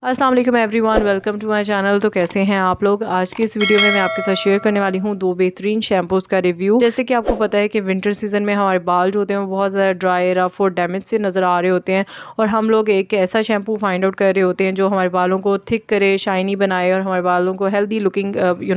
अस्सलाम वालेकुम everyone, welcome to my channel. तो कैसे हैं आप लोग। आज की इस वीडियो में मैं आपके साथ शेयर करने वाली हूँ दो बेहतरीन शैम्पूज़ का रिव्यू। जैसे कि आपको पता है कि विंटर सीजन में हमारे बाल जो होते हैं वो बहुत ज़्यादा ड्राई, रफ और डैमेज से नज़र आ रहे होते हैं, और हम लोग एक ऐसा शैम्पू फाइंड आउट कर रहे होते हैं जो हमारे बालों को थिक करे, शाइनी बनाए और हमारे बालों को हेल्दी लुकिंग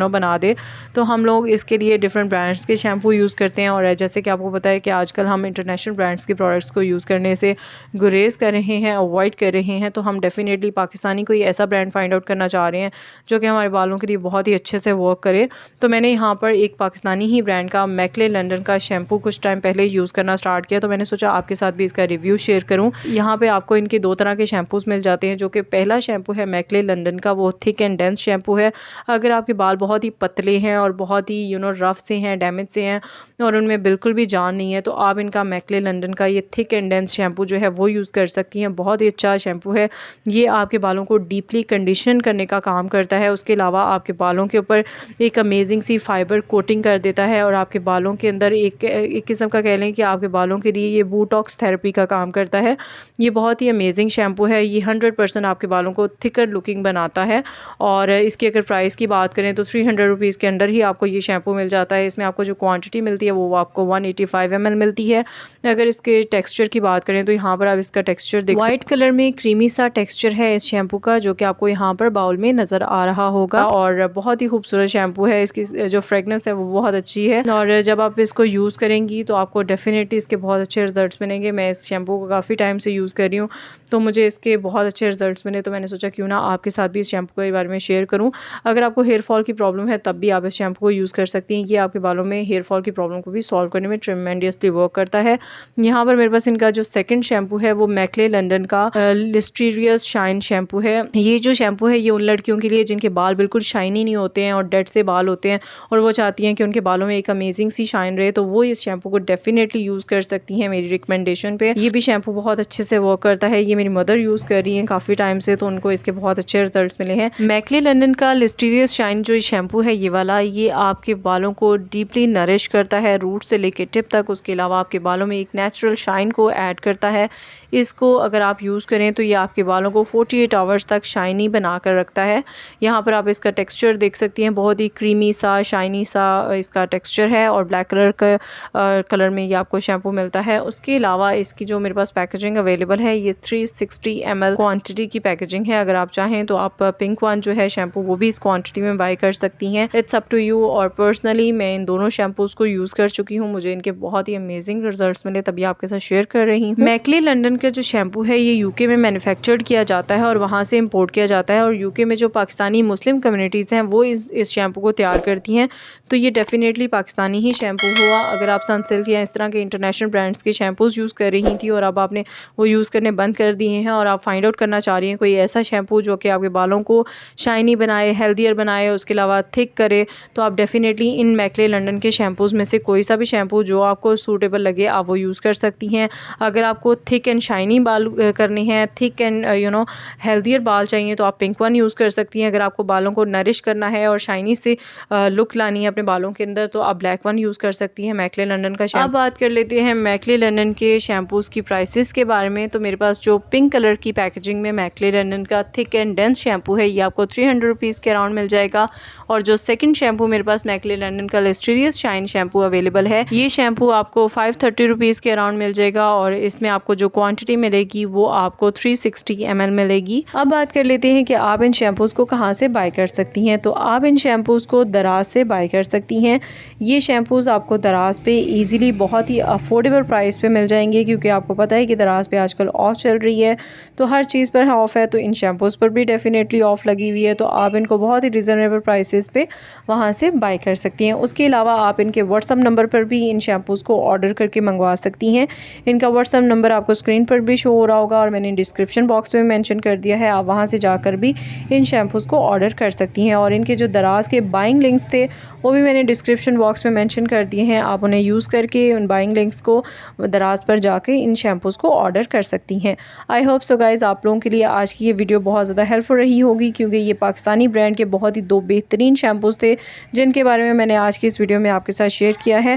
बना दे। तो हम लोग इसके लिए डिफरेंट ब्रांड्स के शैम्पू यूज़ करते हैं, और जैसे कि आपको पता है कि आजकल हम इंटरनेशनल ब्रांड्स के प्रोडक्ट्स को यूज़ करने से गुरेज कर रहे हैं, अवॉइड कर रहे हैं। तो हम डेफिनेटली पाकिस्तानी कोई ऐसा ब्रांड फाइंड आउट करना चाह रहे हैं जो कि हमारे बालों के लिए बहुत ही अच्छे से वर्क करे। तो मैंने यहाँ पर एक पाकिस्तानी ही ब्रांड का मैकले लंदन का शैम्पू कुछ टाइम पहले यूज़ करना स्टार्ट किया, तो मैंने सोचा आपके साथ भी इसका रिव्यू शेयर करूँ। यहाँ पे आपको इनके दो तरह के शैम्पूज़ मिल जाते हैं। जो कि पहला शैम्पू है मैकले लंदन का, वो थिक एंड डेंस शैम्पू है। अगर आपके बाल बहुत ही पतले हैं और बहुत ही रफ से हैं, डैमेज से हैं और उनमें बिल्कुल भी जान नहीं है, तो आप इनका मैकले लंदन का ये थिक एंड डेंस शैम्पू जो है वो यूज़ कर सकती हैं। बहुत ही अच्छा शैम्पू है। ये आपके बालों को डीपली कंडीशन करने का काम करता है। उसके अलावा आपके बालों के ऊपर एक अमेजिंग सी फाइबर कोटिंग कर देता है, और आपके बालों के अंदर एक किस्म का कह लें कि आपके बालों के लिए ये बूटॉक्स थेरेपी का काम करता है। ये बहुत ही अमेजिंग शैम्पू है। ये 100% आपके बालों को थिकर लुकिंग बनाता है। और इसकी अगर प्राइस की बात करें तो 300 रुपीज़ के अंदर ही आपको ये शैम्पू मिल जाता है। इसमें आपको जो क्वांटिटी मिलती है वो आपको 185 ml मिलती है। अगर इसके टेक्सचर की बात करें तो यहाँ पर आप इसका टेक्सचर देख वाइट कलर में क्रीमी सा टेक्सचर है इस शैम्पू का, जो कि आपको यहाँ पर बाउल में नज़र आ रहा होगा। और बहुत ही खूबसूरत शैम्पू है। इसकी जो फ्रेगनेंस है वो बहुत अच्छी है, और जब आप इसको यूज़ करेंगी तो आपको डेफिनेटली इसके बहुत अच्छे रिजल्ट्स मिलेंगे। मैं इस शैम्पू को काफ़ी टाइम से यूज़ कर रही हूँ, तो मुझे इसके बहुत अच्छे रिजल्ट्स मिले, तो मैंने सोचा क्यों ना आपके साथ भी इस शैम्पू के बारे में शेयर करूँ। अगर आपको हेयर फॉल की प्रॉब्लम है तब भी आप इस शैम्पू को यूज़ कर सकती हैं। ये आपके बालों में हेयर फॉल की प्रॉब्लम को भी सॉल्व करने में ट्रेमेंडियसली वर्क करता है। यहाँ पर मेरे पास इनका जो सेकंड शैम्पू है वो मैकले लंदन का लिस्टीरियस शाइन शैम्पू है। ये जो शैम्पू है ये उन लड़कियों के लिए जिनके बाल बिल्कुल शाइनी नहीं होते हैं और डेड से बाल होते हैं, और वो चाहती हैं कि उनके बालों में एक अमेजिंग सी शाइन रहे, तो वो इस शैम्पू को डेफिनेटली यूज़ कर सकती हैं मेरी रिकमेंडेशन पे। ये भी शैम्पू बहुत अच्छे से वर्क करता है। ये मेरी मदर यूज़ कर रही हैं काफ़ी टाइम से, तो उनको इसके बहुत अच्छे रिजल्ट्स मिले हैं। मैकले लंदन का लिस्टीरियस शाइन जो शैम्पू है ये वाला, ये आपके बालों को डीपली नरिश करता है रूट से लेके टिप तक। उसके अलावा आपके बालों में एक नेचुरल शाइन को ऐड करता है। इसको अगर आप यूज़ करें तो ये आपके बालों को 48 आवर्स तक शाइनी बना कर रखता है। यहाँ पर आप इसका टेक्सचर देख सकती हैं, बहुत ही क्रीमी सा शाइनी सा इसका टेक्सचर है, और ब्लैक कलर का कलर में ये आपको शैम्पू मिलता है। उसके अलावा इसकी जो मेरे पास पैकेजिंग अवेलेबल है ये 360 ml क्वांटिटी की पैकेजिंग है। अगर आप चाहें तो आप पिंक वन जो है शैम्पू वो भी इस क्वांटिटी में बाय कर सकती हैं। It's up to you. और पर्सनली मैं इन दोनों शैम्पूज़ को यूज़ कर चुकी हूँ, मुझे इनके बहुत ही अमेजिंग रिजल्ट्स मिले, तभी आपके साथ शेयर कर रही हूँ। मैकले लंदन का जो शैम्पू है ये यूके में मैन्युफैक्चर्ड किया जाता है और वहाँ से इम्पोर्ट किया जाता है, और यूके में जो पाकिस्तानी मुस्लिम कम्युनिटीज़ हैं वो इस शैम्पू को तैयार करती हैं, तो ये डेफिनेटली पाकिस्तानी ही शैम्पू हुआ। अगर आप सनसिल्क या इस तरह के इंटरनेशनल ब्रांड्स के शैम्पूज़ यूज़ कर रही थी और अब आपने वो यूज़ करने बंद कर दिए हैं, और आप फाइंड आउट करना चाह रही हैं कोई ऐसा शैम्पू जो कि आपके बालों को शाइनी बनाए, हेल्दियर बनाए, उसके अलावा थिक करे, तो आप डेफिनेटली इन मैकले लंदन के शैम्पूज़ में से कोई सा भी शैम्पू जो आपको सूटेबल लगे आप वो यूज़ कर सकती हैं। अगर आपको थिक एंड शाइनी बाल करने हैं, थिक एंड हेल्दियर बाल चाहिए, तो आप पिंक वन यूज़ कर सकती हैं। अगर आपको बालों को नरिश करना है और शाइनी से लुक लानी है अपने बालों के अंदर, तो आप ब्लैक वन यूज़ कर सकती हैं मैकले लंदन का शैम्पू। अब बात कर लेते हैं मैकले लंदन के शैम्पूज़ की प्राइसेस के बारे में। तो मेरे पास जो पिंक कलर की पैकेजिंग में मैकले लंदन का थिक एंड डेंस शैम्पू है ये आपको 300 रुपीज़ के अराउंड मिल जाएगा। और जो सेकंड शैम्पू मेरे पास मैकले लंदन का लिस्टीरियस शाइन शैम्पू अवेलेबल है, ये शैम्पू आपको 530 रुपीज़ के अराउंड मिल जाएगा, और इसमें आपको जो क्वांटिटी मिलेगी वो आपको 360 ml मिलेगी। अब बात कर लेते हैं कि आप इन शैम्पूज़ को कहाँ से बाय कर सकती हैं। तो आप इन शैम्पूज़ को दराज से बाय कर सकती हैं। ये शैम्पूज़ आपको दराज पे ईजिली बहुत ही अफोर्डेबल प्राइस पे मिल जाएंगे, क्योंकि आपको पता है कि दराज पे आजकल ऑफ चल रही है, तो हर चीज़ पर ऑफ है, तो इन शैम्पूज़ पर भी डेफिनेटली ऑफ लगी हुई है, तो आप इनको बहुत ही रिजनेबल प्राइसेस पे वहाँ से बाय कर सकती हैं। उसके अलावा आप इनके व्हाट्सअप नंबर पर भी इन शैम्पूज़ को ऑर्डर करके मंगवा सकती हैं। इनका व्हाट्सअप नंबर आपको स्क्रीन पर भी शो हो रहा होगा, और मैंने डिस्क्रिप्शन बॉक्स में मेंशन कर दिया है, आप वहाँ से जाकर भी इन शैम्पूज़ को ऑर्डर कर सकती हैं। और इनके जो दराज के बाइंग लिंक्स थे वो भी मैंने डिस्क्रिप्शन बॉक्स में मेंशन कर दिए हैं, आप उन्हें यूज़ करके उन बाइंग लिंक्स को दराज पर जाके इन शैम्पूज़ को ऑर्डर कर सकती हैं। आई होप सो गाइज़ आप लोगों के लिए आज की ये वीडियो बहुत ज़्यादा हेल्पफुल रही होगी, क्योंकि ये पाकिस्तानी ब्रांड के बहुत ही दो बेहतरीन शैम्पूज़ थे जिनके बारे में मैंने आज की इस वीडियो में आपके साथ शेयर किया है।